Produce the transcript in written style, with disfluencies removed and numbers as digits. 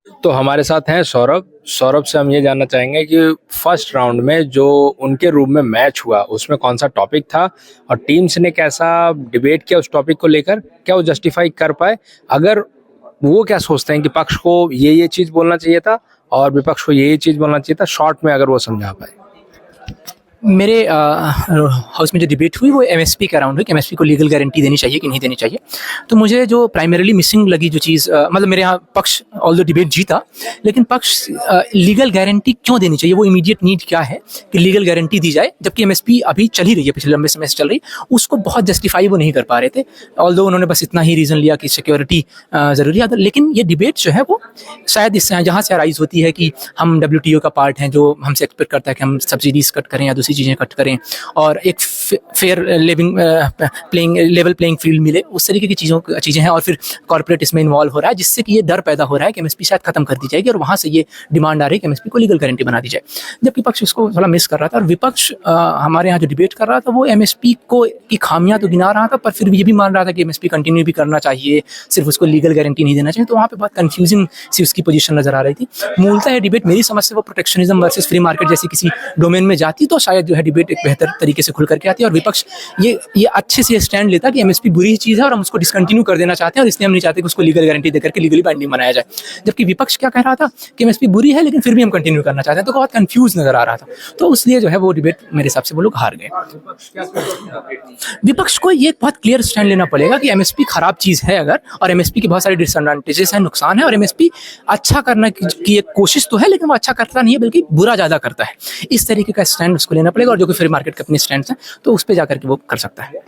तो हमारे साथ हैं सौरभ। सौरभ से हम ये जानना चाहेंगे कि फर्स्ट राउंड में जो उनके रूम में मैच हुआ उसमें कौन सा टॉपिक था और टीम्स ने कैसा डिबेट किया उस टॉपिक को लेकर, क्या वो जस्टिफाई कर पाए, अगर वो क्या सोचते हैं कि पक्ष को ये चीज बोलना चाहिए था और विपक्ष को ये चीज बोलना चाहिए था, शॉर्ट में अगर वो समझा पाए। मेरे हाउस में जो डिबेट हुई वो एमएसपी के अराउंड हुई कि एमएसपी को लीगल गारंटी देनी चाहिए कि नहीं देनी चाहिए। तो मुझे जो प्राइमरीली मिसिंग लगी जो चीज़, मतलब मेरे यहाँ पक्ष ऑल्दो डिबेट जीता, लेकिन पक्ष लीगल गारंटी क्यों देनी चाहिए, वो इमीडिएट नीड क्या है कि लीगल गारंटी दी जाए, जबकि एमएसपी अभी चल ही रही है, पिछले लंबे समय से चल रही, उसको बहुत जस्टिफाई वो नहीं कर पा रहे थे। ऑल्दो उन्होंने बस इतना ही रीज़न लिया कि सिक्योरिटी ज़रूरी है, लेकिन ये डिबेट जो है वो शायद इससे जहाँ से अराइज होती है कि हम WTO का पार्ट हैं, जो हमसे एक्सपेक्ट करता है कि हम सब्सिडीज कट करें या दूसरी चीज़ें कट करें और एक फेयर लेवल प्लेइंग फील्ड मिले, उस तरीके की चीज़ें हैं। और फिर कॉर्पोरेट इसमें इन्वॉल्व हो रहा है, जिससे कि ये डर पैदा हो रहा है कि एमएसपी शायद खत्म कर दी जाएगी, और वहाँ से ये डिमांड आ रही है कि एमएसपी को लीगल गारंटी बना दी जाए, जबकि पक्ष इसको थोड़ा मिस कर रहा था। और विपक्ष हमारे यहाँ जो डिबेट कर रहा था वो एमएसपी को की खामियां तो गिना रहा था, पर फिर भी ये भी मान रहा था कि एमएसपी कंटिन्यू भी करना चाहिए, सिर्फ उसको लीगल गारंटी नहीं देना चाहिए। तो वहाँ पे बहुत कंफ्यूजिंग सी उसकी पोजीशन नजर आ रही थी। मूलतः ये डिबेट मेरी समझ से वो प्रोटेक्शनिज्म वर्सेस फ्री मार्केट जैसी किसी डोमेन में जाती तो शायद जो है डिबेट एक बेहतर तरीके से खुल करके आती है, और विपक्ष ये अच्छे से स्टैंड लेता कि एमएसपी बुरी चीज़ है और हम उसको डिसकंटिन्यू कर देना चाहते हैं, और इसलिए हम नहीं चाहते कि उसको लीगल गारंटी देकर के लीगली बाइंडिंग बनाया जाए। जबकि विपक्ष क्या कह रहा था कि एमएसपी बुरी है लेकिन फिर भी हम कंटिन्यू करना चाहते हैं, तो बहुत कंफ्यूज नजर आ रहा था। तो इसलिए जो है वो डिबेट मेरे हिसाब से वो लोग हार गए। विपक्ष को ये बहुत क्लियर स्टैंड लेना पड़ेगा कि एमएसपी खराब चीज़ है अगर, और एमएसपी की बहुत सारी डिसएडवांटेजेस हैं, नुकसान है, और एमएसपी अच्छा करने की एक कोशिश तो है लेकिन वो अच्छा करता नहीं है बल्कि बुरा ज़्यादा करता है। इस तरीके का स्टैंड उसको लेना पड़ेगा, और जो कि फ्री मार्केट के अपने स्टैंड हैं तो उस पर जाकर के वो कर सकता है।